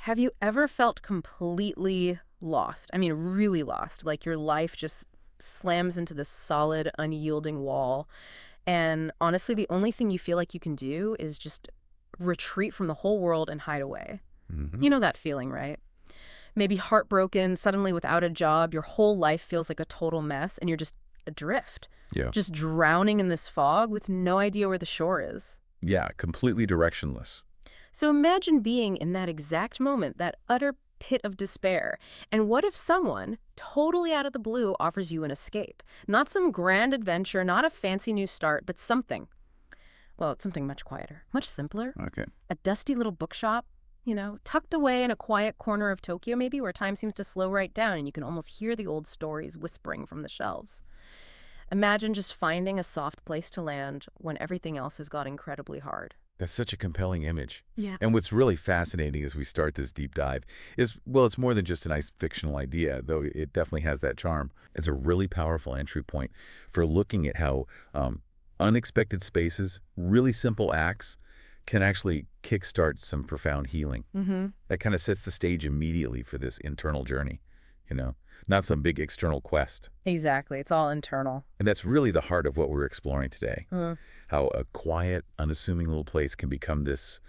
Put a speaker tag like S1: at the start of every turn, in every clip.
S1: Have you ever felt completely lost? I mean, really lost. Like your life just slams into this solid, unyielding wall. And honestly, the only thing you feel like you can do is just retreat from the whole world and hide away.
S2: Hmm.
S1: You know that feeling, right? Maybe heartbroken, suddenly without a job, your whole life feels like a total mess, and you're just adrift,
S2: Yeah.
S1: just drowning in this fog with no idea where the shore is.
S2: Yeah, completely directionless.
S1: So imagine being in that exact moment, that utter pit of despair. And what if someone, totally out of the blue, offers you an escape? Not some grand adventure, not a fancy new start, but something. Well, it's something much quieter, much simpler.
S2: Okay.
S1: A dusty little bookshop, tucked away in a quiet corner of Tokyo maybe, where time seems to slow right down and you can almost hear the old stories whispering from the shelves. Imagine just finding a soft place to land when everything else has got incredibly hard.
S2: That's such a compelling image.
S1: Yeah.
S2: And what's really fascinating as we start this deep dive is, well, it's more than just a nice fictional idea, though it definitely has that charm. It's a really powerful entry point for looking at how unexpected spaces, really simple acts, can actually kickstart some profound healing.
S1: Mm-hmm.
S2: That kind of sets the stage immediately for this internal journey, not some big external quest.
S1: Exactly. It's all internal.
S2: And that's really the heart of what we're exploring today.
S1: Mm.
S2: How a quiet, unassuming little place can become this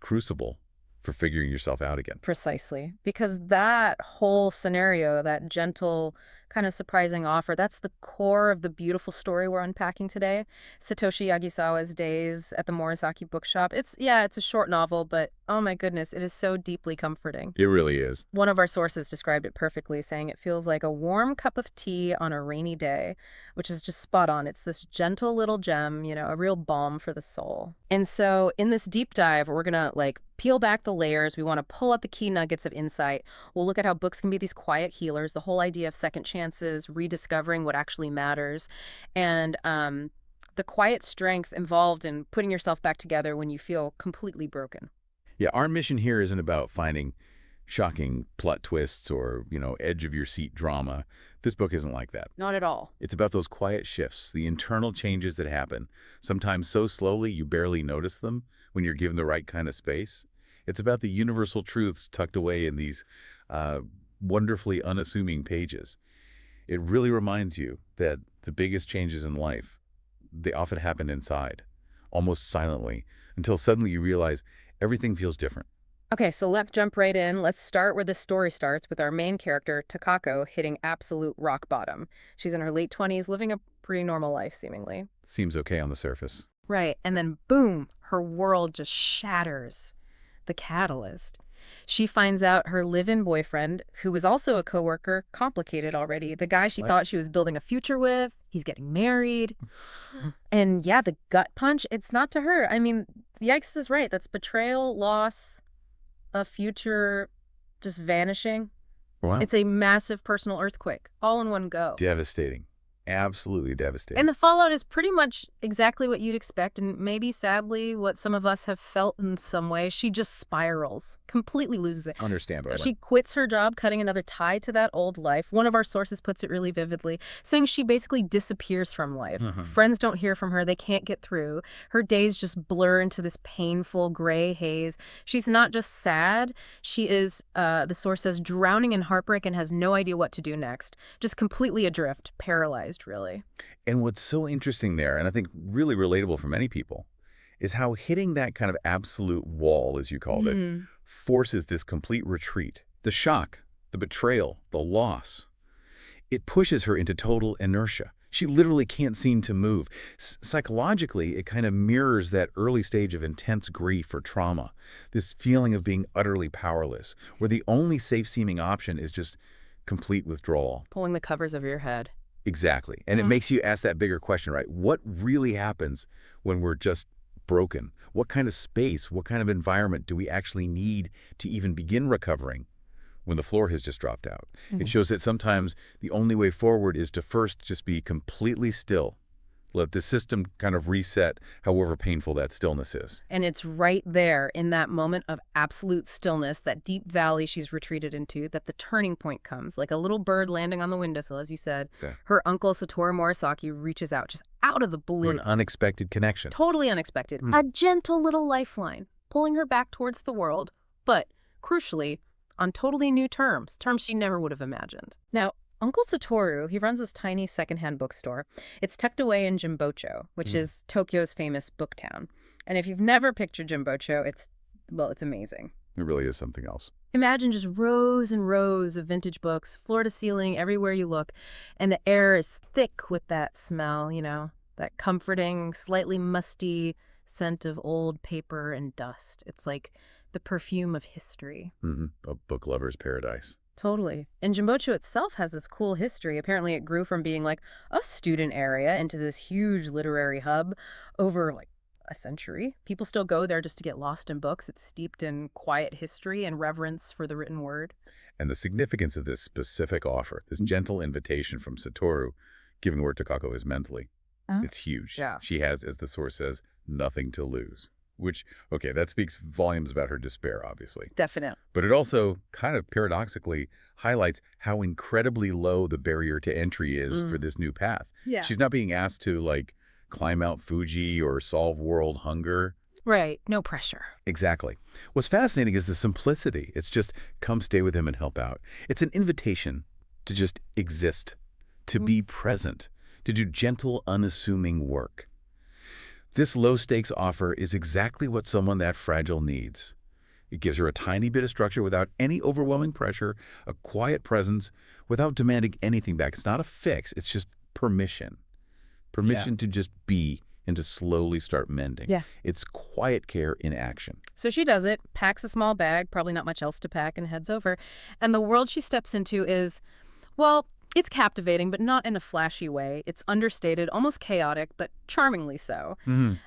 S2: crucible for figuring yourself out again.
S1: Precisely. Because that whole scenario, that gentle, kind of surprising offer, that's the core of the beautiful story we're unpacking today. Satoshi Yagisawa's Days at the Morisaki Bookshop. It's a short novel, but oh my goodness, it is so deeply comforting.
S2: It really is.
S1: One of our sources described it perfectly, saying it feels like a warm cup of tea on a rainy day, which is just spot on. It's this gentle little gem, a real balm for the soul. And so in this deep dive, we're going to peel back the layers. We want to pull out the key nuggets of insight. We'll look at how books can be these quiet healers, the whole idea of second chances, rediscovering what actually matters, and the quiet strength involved in putting yourself back together when you feel completely broken.
S2: Yeah, our mission here isn't about finding shocking plot twists or, edge-of-your-seat drama. This book isn't like that.
S1: Not at all.
S2: It's about those quiet shifts, the internal changes that happen, sometimes so slowly you barely notice them when you're given the right kind of space. It's about the universal truths tucked away in these wonderfully unassuming pages. It really reminds you that the biggest changes in life, they often happen inside, almost silently, until suddenly you realize everything feels different.
S1: Okay, so let's jump right in. Let's start where the story starts with our main character, Takako, hitting absolute rock bottom. She's in her late 20s, living a pretty normal life, seemingly.
S2: Seems okay on the surface.
S1: Right, and then boom, her world just shatters. The catalyst. She finds out her live-in boyfriend, who was also a coworker, complicated already. The guy she thought she was building a future with, he's getting married. And yeah, the gut punch, it's not to her. I mean, Yikes is right. That's betrayal, loss, a future just vanishing.
S2: Wow.
S1: It's a massive personal earthquake, all in one go.
S2: Devastating. Absolutely devastating.
S1: And the fallout is pretty much exactly what you'd expect, and maybe, sadly, what some of us have felt in some way. She just spirals, completely loses it.
S2: Understandable.
S1: She quits her job, cutting another tie to that old life. One of our sources puts it really vividly, saying she basically disappears from life. Friends don't hear from her. They can't get through. Her days just blur into this painful gray haze. She's not just sad. She is, the source says, drowning in heartbreak and has no idea what to do next. Just completely adrift, paralyzed, really.
S2: And what's so interesting there, and I think really relatable for many people, is how hitting that kind of absolute wall, as you called it, forces this complete retreat. The shock, the betrayal, the loss. It pushes her into total inertia. She literally can't seem to move. Psychologically, it kind of mirrors that early stage of intense grief or trauma, this feeling of being utterly powerless, where the only safe-seeming option is just complete withdrawal.
S1: Pulling the covers over your head.
S2: Exactly. And it makes you ask that bigger question, right? What really happens when we're just broken? What kind of space, what kind of environment do we actually need to even begin recovering when the floor has just dropped out? It shows that sometimes the only way forward is to first just be completely still. Let the system kind of reset, however painful that stillness is.
S1: And it's right there in that moment of absolute stillness, that deep valley she's retreated into, that the turning point comes, like a little bird landing on the windowsill, as you said.
S2: Yeah.
S1: Her uncle, Satoru Morisaki, reaches out, just out of the blue.
S2: An unexpected connection.
S1: Totally unexpected. A gentle little lifeline, pulling her back towards the world, but crucially, on totally new terms she never would have imagined. Now, Uncle Satoru, he runs this tiny secondhand bookstore. It's tucked away in Jimbocho, which is Tokyo's famous book town. And if you've never pictured Jimbocho, it's amazing.
S2: It really is something else.
S1: Imagine just rows and rows of vintage books, floor to ceiling, everywhere you look. And the air is thick with that smell, that comforting, slightly musty scent of old paper and dust. It's like the perfume of history.
S2: A book lover's paradise.
S1: Totally. And Jimbocho itself has this cool history. Apparently it grew from being like a student area into this huge literary hub over like a century. People still go there just to get lost in books. It's steeped in quiet history and reverence for the written word.
S2: And the significance of this specific offer, this gentle invitation from Satoru, given where Takako is mentally, it's huge.
S1: Yeah.
S2: She has, as the source says, nothing to lose. Which, okay, that speaks volumes about her despair, obviously.
S1: Definitely.
S2: But it also kind of paradoxically highlights how incredibly low the barrier to entry is for this new path.
S1: Yeah.
S2: She's not being asked to, like, climb Mount Fuji or solve world hunger.
S1: Right. No pressure.
S2: Exactly. What's fascinating is the simplicity. It's just, come stay with him and help out. It's an invitation to just exist, to be present, to do gentle, unassuming work. This low-stakes offer is exactly what someone that fragile needs. It gives her a tiny bit of structure without any overwhelming pressure, a quiet presence, without demanding anything back. It's not a fix. It's just permission. Permission to just be and to slowly start mending.
S1: Yeah.
S2: It's quiet care in action.
S1: So she does it, packs a small bag, probably not much else to pack, and heads over. And the world she steps into is, well, it's captivating, but not in a flashy way. It's understated, almost chaotic, but charmingly so.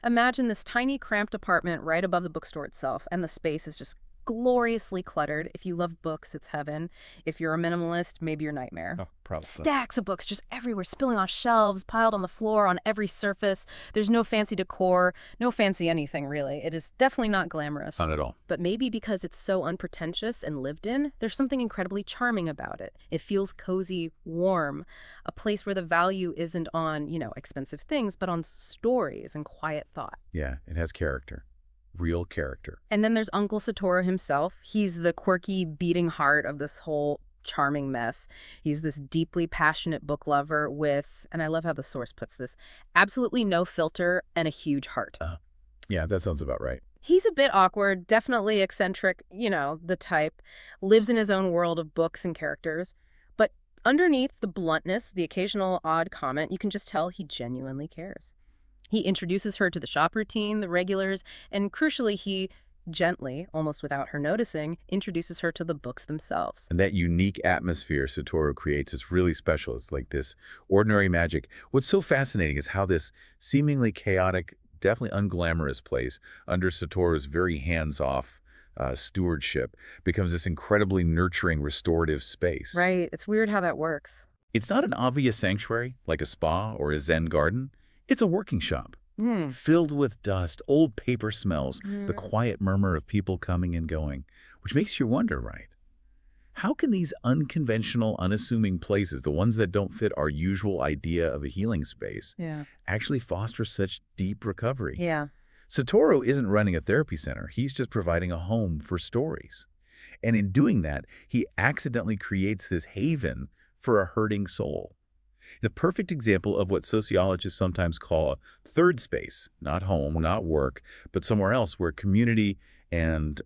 S1: Imagine this tiny, cramped apartment right above the bookstore itself, and the space is just gloriously cluttered. If you love books, it's heaven. If you're a minimalist, maybe your nightmare.
S2: Oh, probably.
S1: Stacks of books just everywhere, spilling off shelves, piled on the floor, on every surface. There's no fancy decor, no fancy anything, really. It is definitely not glamorous.
S2: Not at all.
S1: But maybe because it's so unpretentious and lived in, there's something incredibly charming about it. It feels cozy, warm, a place where the value isn't on, expensive things, but on stories and quiet thought.
S2: Yeah, it has character. Real character.
S1: And then there's Uncle Satoru himself. He's the quirky, beating heart of this whole charming mess. He's this deeply passionate book lover with, and I love how the source puts this, absolutely no filter and a huge heart.
S2: Yeah, that sounds about right.
S1: He's a bit awkward, definitely eccentric, the type, lives in his own world of books and characters. But underneath the bluntness, the occasional odd comment, you can just tell he genuinely cares. He introduces her to the shop routine, the regulars, and crucially, he gently, almost without her noticing, introduces her to the books themselves.
S2: And that unique atmosphere Satoru creates is really special. It's like this ordinary magic. What's so fascinating is how this seemingly chaotic, definitely unglamorous place, under Satoru's very hands-off stewardship, becomes this incredibly nurturing, restorative space.
S1: Right. It's weird how that works.
S2: It's not an obvious sanctuary, like a spa or a Zen garden. It's a working shop, filled with dust, old paper smells, the quiet murmur of people coming and going, which makes you wonder, right? How can these unconventional, unassuming places, the ones that don't fit our usual idea of a healing space, actually foster such deep recovery?
S1: Yeah.
S2: Satoru isn't running a therapy center. He's just providing a home for stories. And in doing that, he accidentally creates this haven for a hurting soul. The perfect example of what sociologists sometimes call a third space, not home, not work, but somewhere else where community and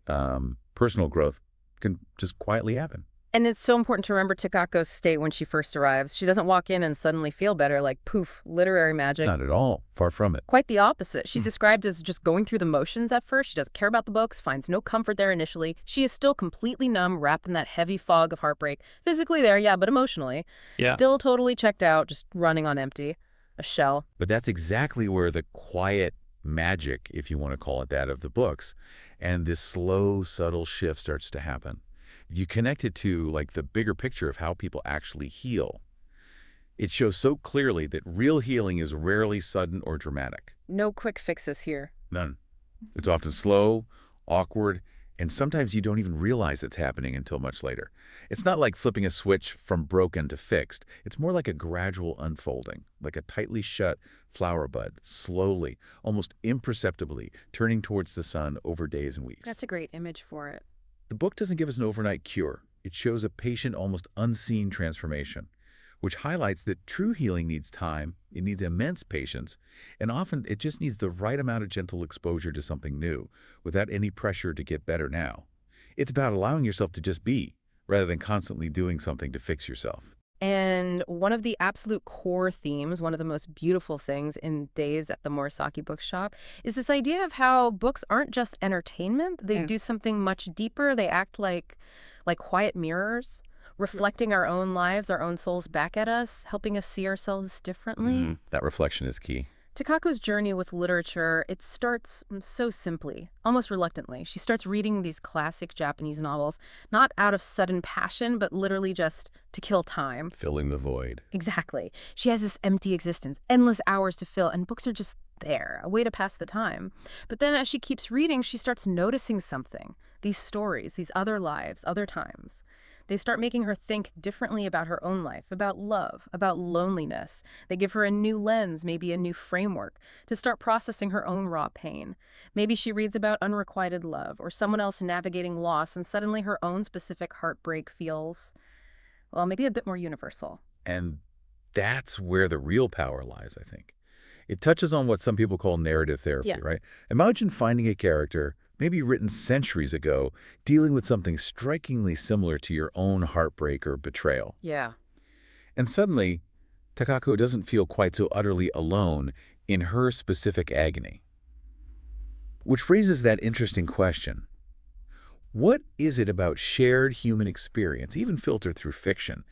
S2: personal growth can just quietly happen.
S1: And it's so important to remember Takako's state when she first arrives. She doesn't walk in and suddenly feel better, like poof, literary magic.
S2: Not at all. Far from it.
S1: Quite the opposite. She's described as just going through the motions at first. She doesn't care about the books, finds no comfort there initially. She is still completely numb, wrapped in that heavy fog of heartbreak. Physically there, yeah, but emotionally.
S3: Yeah.
S1: Still totally checked out, just running on empty. A shell.
S2: But that's exactly where the quiet magic, if you want to call it that, of the books, and this slow, subtle shift starts to happen. You connect it to like the bigger picture of how people actually heal. It shows so clearly that real healing is rarely sudden or dramatic.
S1: No quick fixes here.
S2: None. It's often slow, awkward, and sometimes you don't even realize it's happening until much later. It's not like flipping a switch from broken to fixed. It's more like a gradual unfolding, like a tightly shut flower bud, slowly, almost imperceptibly, turning towards the sun over days and weeks.
S1: That's a great image for it.
S2: The book doesn't give us an overnight cure. It shows a patient, almost unseen transformation, which highlights that true healing needs time, it needs immense patience, and often it just needs the right amount of gentle exposure to something new, without any pressure to get better now. It's about allowing yourself to just be, rather than constantly doing something to fix yourself.
S1: And one of the absolute core themes, one of the most beautiful things in Days at the Morisaki Bookshop, is this idea of how books aren't just entertainment. They do something much deeper. They act like quiet mirrors, reflecting our own lives, our own souls back at us, helping us see ourselves differently.
S2: That reflection is key.
S1: Takako's journey with literature, it starts so simply, almost reluctantly. She starts reading these classic Japanese novels, not out of sudden passion, but literally just to kill time.
S2: Filling the void.
S1: Exactly. She has this empty existence, endless hours to fill, and books are just there, a way to pass the time. But then as she keeps reading, she starts noticing something. These stories, these other lives, other times. They start making her think differently about her own life, about love, about loneliness. They give her a new lens, maybe a new framework, to start processing her own raw pain. Maybe she reads about unrequited love or someone else navigating loss, and suddenly her own specific heartbreak feels, well, maybe a bit more universal.
S2: And that's where the real power lies, I think. It touches on what some people call narrative therapy,
S1: Yeah.
S2: right? Imagine finding a character, maybe written centuries ago, dealing with something strikingly similar to your own heartbreak or betrayal.
S1: Yeah.
S2: And suddenly, Takako doesn't feel quite so utterly alone in her specific agony. Which raises that interesting question. What is it about shared human experience, even filtered through fiction,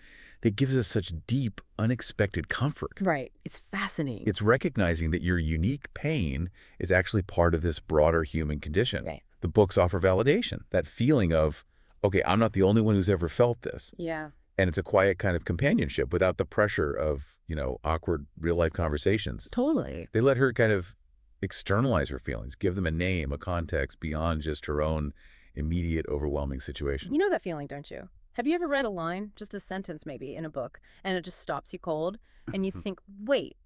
S2: that gives us such deep, unexpected comfort?
S1: Right. It's fascinating.
S2: It's recognizing that your unique pain is actually part of this broader human condition.
S1: Right.
S2: The books offer validation, that feeling of, okay, I'm not the only one who's ever felt this.
S1: Yeah.
S2: And it's a quiet kind of companionship without the pressure of, awkward real-life conversations.
S1: Totally.
S2: They let her kind of externalize her feelings, give them a name, a context beyond just her own immediate, overwhelming situation.
S1: You know that feeling, don't you? Have you ever read a line, just a sentence maybe, in a book, and it just stops you cold, and you think, wait,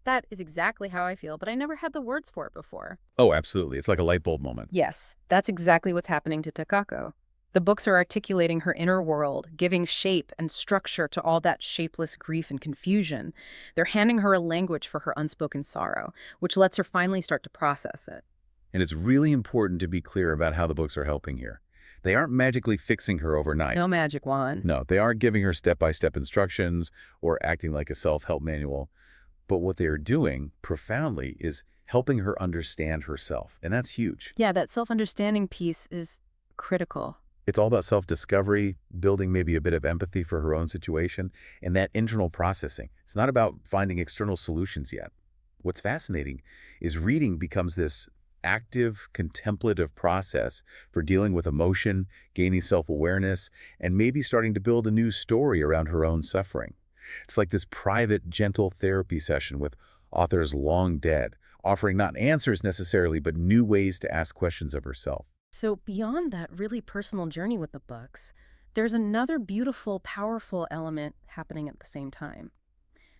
S1: that is exactly how I feel, but I never had the words for it before?
S2: Oh, absolutely. It's like a light bulb moment.
S1: Yes, that's exactly what's happening to Takako. The books are articulating her inner world, giving shape and structure to all that shapeless grief and confusion. They're handing her a language for her unspoken sorrow, which lets her finally start to process it.
S2: And it's really important to be clear about how the books are helping here. They aren't magically fixing her overnight.
S1: No magic wand.
S2: No, they aren't giving her step-by-step instructions or acting like a self-help manual. But what they are doing, profoundly, is helping her understand herself. And that's huge.
S1: Yeah, that self-understanding piece is critical.
S2: It's all about self-discovery, building maybe a bit of empathy for her own situation, and that internal processing. It's not about finding external solutions yet. What's fascinating is reading becomes this active, contemplative process for dealing with emotion, gaining self-awareness, and maybe starting to build a new story around her own suffering. It's like this private, gentle therapy session with authors long dead, offering not answers necessarily, but new ways to ask questions of herself.
S1: So beyond that really personal journey with the books, there's another beautiful, powerful element happening at the same time.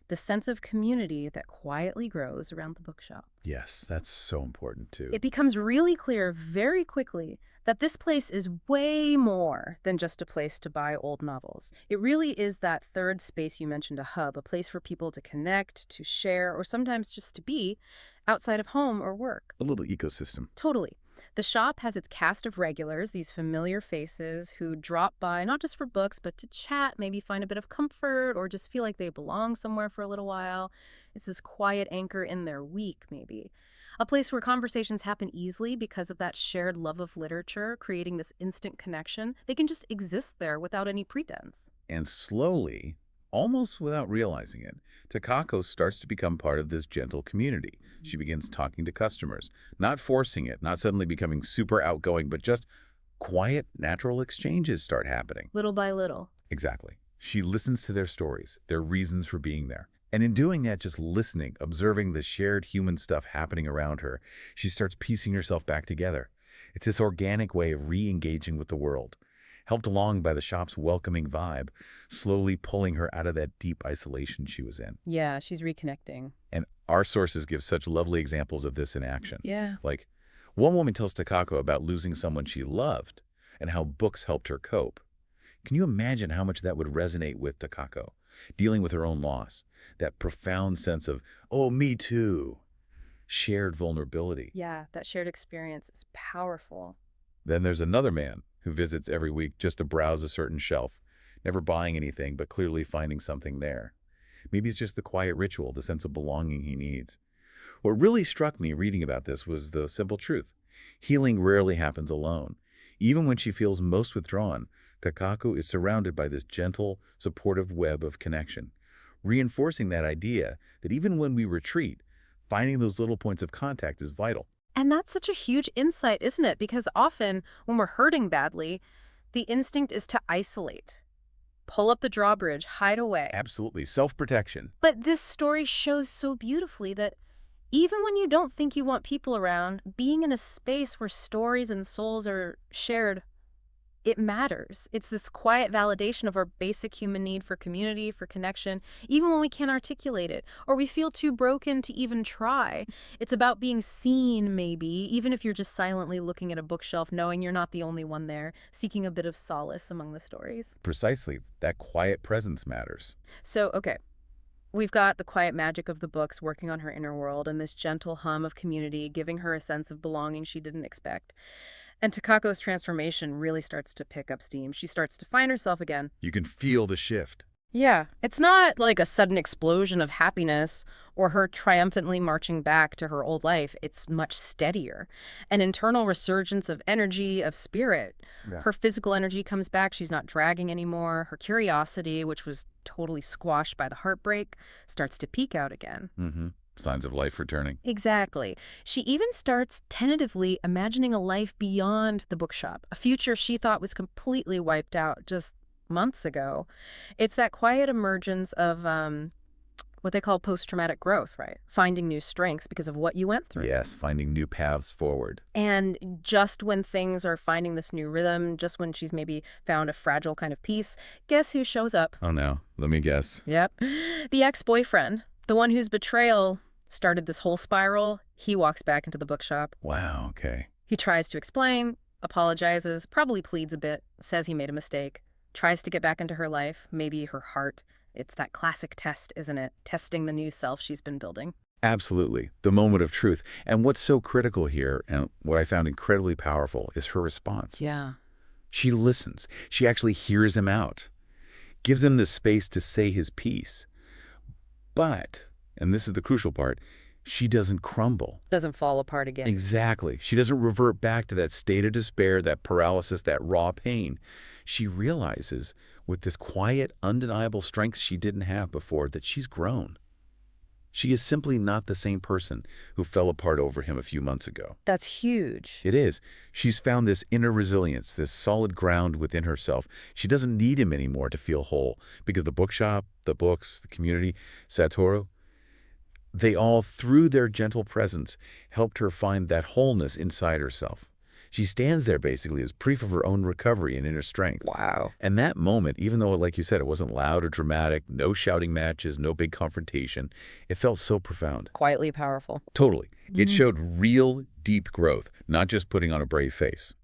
S1: The sense of community that quietly grows around the bookshop.
S2: Yes, that's so important too.
S1: It becomes really clear very quickly that this place is way more than just a place to buy old novels. It really is that third space you mentioned, a hub, a place for people to connect, to share, or sometimes just to be outside of home or work.
S2: A little ecosystem.
S1: Totally. The shop has its cast of regulars, these familiar faces who drop by not just for books, but to chat, maybe find a bit of comfort, or just feel like they belong somewhere for a little while. It's this quiet anchor in their week, maybe. A place where conversations happen easily because of that shared love of literature, creating this instant connection. They can just exist there without any pretense.
S2: And slowly, almost without realizing it, Takako starts to become part of this gentle community. She begins talking to customers, not forcing it, not suddenly becoming super outgoing, but just quiet, natural exchanges start happening.
S1: Little by little.
S2: Exactly. She listens to their stories, their reasons for being there. And in doing that, just listening, observing the shared human stuff happening around her, she starts piecing herself back together. It's this organic way of re-engaging with the world, helped along by the shop's welcoming vibe, slowly pulling her out of that deep isolation she was in.
S1: Yeah, she's reconnecting.
S2: And our sources give such lovely examples of this in action.
S1: Yeah.
S2: Like, one woman tells Takako about losing someone she loved, and how books helped her cope. Can you imagine how much that would resonate with Takako, dealing with her own loss, that profound sense of, oh, me too, shared vulnerability?
S1: Yeah, that shared experience is powerful.
S2: Then there's another man who visits every week just to browse a certain shelf, never buying anything but clearly finding something there. Maybe it's just the quiet ritual, the sense of belonging he needs. What really struck me reading about this was the simple truth. Healing rarely happens alone. Even when she feels most withdrawn, Takako is surrounded by this gentle, supportive web of connection, reinforcing that idea that even when we retreat, finding those little points of contact is vital.
S1: And that's such a huge insight, isn't it? Because often when we're hurting badly, the instinct is to isolate, pull up the drawbridge, hide away.
S2: Absolutely. Self-protection.
S1: But this story shows so beautifully that even when you don't think you want people around, being in a space where stories and souls are shared, it matters. It's this quiet validation of our basic human need for community, for connection, even when we can't articulate it, or we feel too broken to even try. It's about being seen, maybe, even if you're just silently looking at a bookshelf, knowing you're not the only one there, seeking a bit of solace among the stories.
S2: Precisely. That quiet presence matters.
S1: So, okay. We've got the quiet magic of the books working on her inner world and this gentle hum of community giving her a sense of belonging she didn't expect. And Takako's transformation really starts to pick up steam. She starts to find herself again.
S2: You can feel the shift.
S1: Yeah, it's not like a sudden explosion of happiness or her triumphantly marching back to her old life. It's much steadier. An internal resurgence of energy, of spirit.
S2: Yeah.
S1: Her physical energy comes back. She's not dragging anymore. Her curiosity, which was totally squashed by the heartbreak, starts to peek out again.
S2: Mm-hmm. Signs of life returning.
S1: Exactly. She even starts tentatively imagining a life beyond the bookshop, a future she thought was completely wiped out just months ago. It's that quiet emergence of what they call post-traumatic growth, right? Finding new strengths because of what you went through.
S2: Yes, finding new paths forward.
S1: And just when things are finding this new rhythm, just when she's maybe found a fragile kind of peace, guess who shows up?
S2: Oh no, let me guess.
S1: Yep. The ex-boyfriend. The one whose betrayal started this whole spiral, he walks back into the bookshop.
S2: Wow, okay.
S1: He tries to explain, apologizes, probably pleads a bit, says he made a mistake, tries to get back into her life, maybe her heart. It's that classic test, isn't it? Testing the new self she's been building.
S2: Absolutely. The moment of truth. And what's so critical here, and what I found incredibly powerful, is her response.
S1: Yeah.
S2: She listens. She actually hears him out, gives him the space to say his piece. But, and this is the crucial part, she doesn't crumble.
S1: Doesn't fall apart again.
S2: Exactly. She doesn't revert back to that state of despair, that paralysis, that raw pain. She realizes, with this quiet, undeniable strength she didn't have before, that she's grown. She is simply not the same person who fell apart over him a few months ago.
S1: That's huge.
S2: It is. She's found this inner resilience, this solid ground within herself. She doesn't need him anymore to feel whole, because the bookshop, the books, the community, Satoru, they all, through their gentle presence, helped her find that wholeness inside herself. She stands there basically as proof of her own recovery and inner strength.
S1: Wow.
S2: And that moment, even though, like you said, it wasn't loud or dramatic, no shouting matches, no big confrontation, it felt so profound.
S1: Quietly powerful.
S2: Totally. It showed real, deep growth, not just putting on a brave face.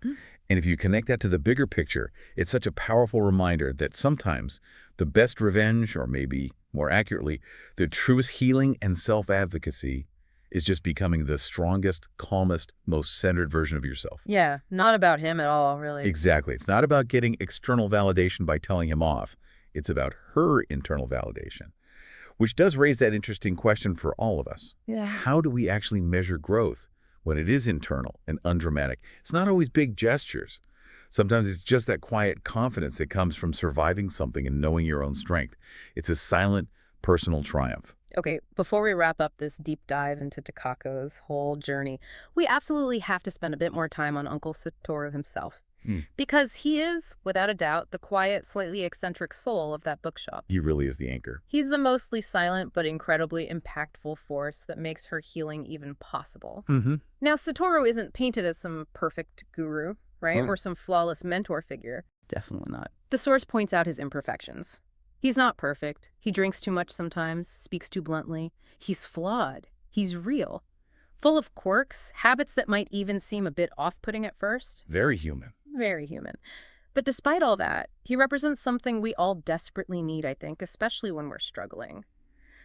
S2: And if you connect that to the bigger picture, it's such a powerful reminder that sometimes the best revenge, or maybe more accurately, the truest healing and self-advocacy, is just becoming the strongest, calmest, most centered version of yourself.
S1: Yeah, not about him at all, really.
S2: Exactly. It's not about getting external validation by telling him off. It's about her internal validation, which does raise that interesting question for all of us.
S1: Yeah.
S2: How do we actually measure growth when it is internal and undramatic? It's not always big gestures. Sometimes it's just that quiet confidence that comes from surviving something and knowing your own strength. It's a silent, personal triumph.
S1: Okay, before we wrap up this deep dive into Takako's whole journey, we absolutely have to spend a bit more time on Uncle Satoru himself. Because he is, without a doubt, the quiet, slightly eccentric soul of that bookshop.
S2: He really is the anchor.
S1: He's the mostly silent but incredibly impactful force that makes her healing even possible. Now, Satoru isn't painted as some perfect guru, right? Or some flawless mentor figure.
S3: Definitely not.
S1: The source points out his imperfections. He's not perfect. He drinks too much sometimes, speaks too bluntly. He's flawed. He's real. Full of quirks, habits that might even seem a bit off-putting at first.
S2: Very human.
S1: Very human. But despite all that, he represents something we all desperately need, I think, especially when we're struggling.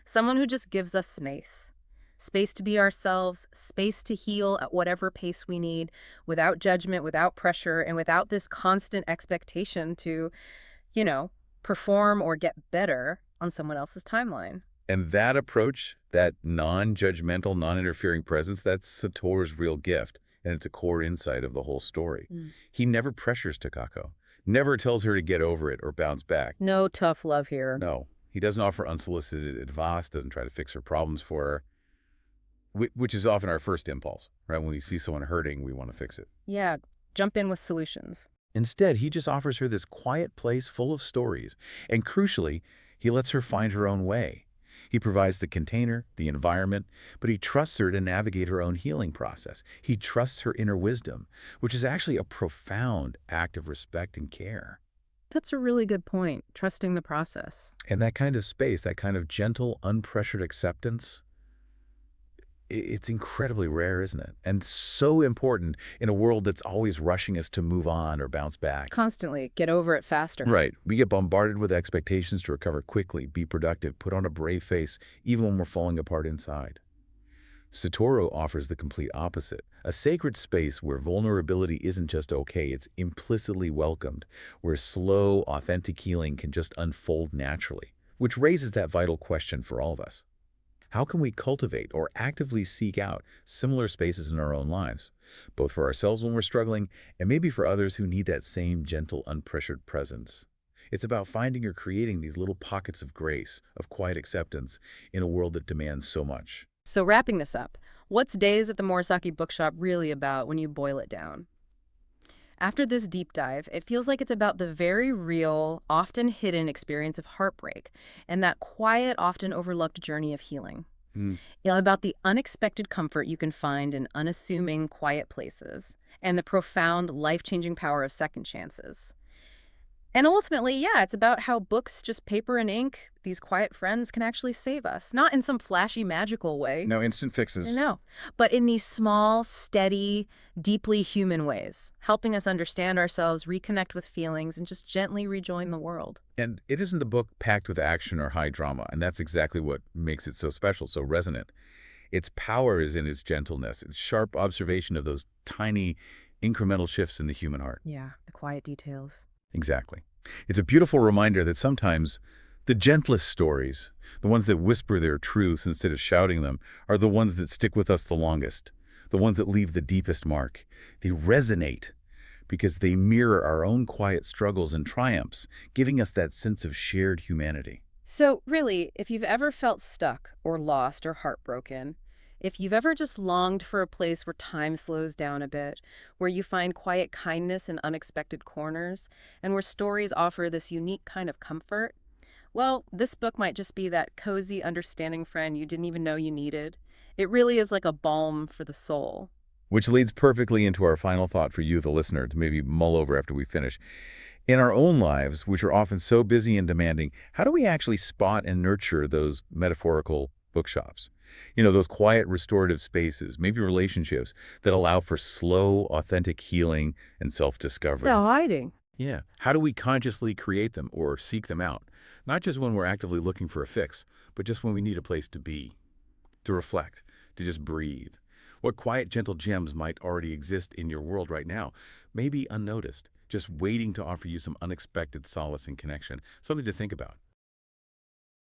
S1: Someone who just gives us space. Space to be ourselves, space to heal at whatever pace we need, without judgment, without pressure, and without this constant expectation to, you know, perform or get better on someone else's timeline.
S2: And that approach, that non-judgmental, non-interfering presence, that's Satoru's real gift, and it's a core insight of the whole story.
S1: Mm.
S2: He never pressures Takako, never tells her to get over it or bounce back.
S1: No tough love here.
S2: No, he doesn't offer unsolicited advice, doesn't try to fix her problems for her, which is often our first impulse, right? When we see someone hurting, we want to fix it.
S1: Yeah, jump in with solutions.
S2: Instead, he just offers her this quiet place full of stories, and crucially, he lets her find her own way. He provides the container, the environment, but he trusts her to navigate her own healing process. He trusts her inner wisdom, which is actually a profound act of respect and care.
S1: That's a really good point, trusting the process.
S2: And that kind of space, that kind of gentle, unpressured acceptance, it's incredibly rare, isn't it? And so important in a world that's always rushing us to move on or bounce back.
S1: Constantly get over it faster.
S2: Right. We get bombarded with expectations to recover quickly, be productive, put on a brave face, even when we're falling apart inside. Satoru offers the complete opposite, a sacred space where vulnerability isn't just okay, it's implicitly welcomed, where slow, authentic healing can just unfold naturally, which raises that vital question for all of us. How can we cultivate or actively seek out similar spaces in our own lives, both for ourselves when we're struggling and maybe for others who need that same gentle, unpressured presence? It's about finding or creating these little pockets of grace, of quiet acceptance in a world that demands so much.
S1: So wrapping this up, what's Days at the Morisaki Bookshop really about when you boil it down? After this deep dive, it feels like it's about the very real, often hidden experience of heartbreak and that quiet, often overlooked journey of healing.
S2: Hmm.
S1: About the unexpected comfort you can find in unassuming, quiet places and the profound, life-changing power of second chances. And ultimately, yeah, it's about how books, just paper and ink, these quiet friends can actually save us. Not in some flashy, magical way.
S2: No instant fixes.
S1: No, but in these small, steady, deeply human ways, helping us understand ourselves, reconnect with feelings, and just gently rejoin the world.
S2: And it isn't a book packed with action or high drama, and that's exactly what makes it so special, so resonant. Its power is in its gentleness, its sharp observation of those tiny, incremental shifts in the human heart.
S1: Yeah, the quiet details.
S2: Exactly. It's a beautiful reminder that sometimes the gentlest stories, the ones that whisper their truths instead of shouting them, are the ones that stick with us the longest, the ones that leave the deepest mark. They resonate because they mirror our own quiet struggles and triumphs, giving us that sense of shared humanity.
S1: So really, if you've ever felt stuck or lost or heartbroken, if you've ever just longed for a place where time slows down a bit, where you find quiet kindness in unexpected corners, and where stories offer this unique kind of comfort, well, this book might just be that cozy, understanding friend you didn't even know you needed. It really is like a balm for the soul.
S2: Which leads perfectly into our final thought for you, the listener, to maybe mull over after we finish. In our own lives, which are often so busy and demanding, how do we actually spot and nurture those metaphorical bookshops? You know, those quiet restorative spaces, maybe relationships that allow for slow, authentic healing and self-discovery.
S1: No hiding.
S2: Yeah. How do we consciously create them or seek them out? Not just when we're actively looking for a fix, but just when we need a place to be, to reflect, to just breathe. What quiet, gentle gems might already exist in your world right now, maybe unnoticed, just waiting to offer you some unexpected solace and connection, something to think about.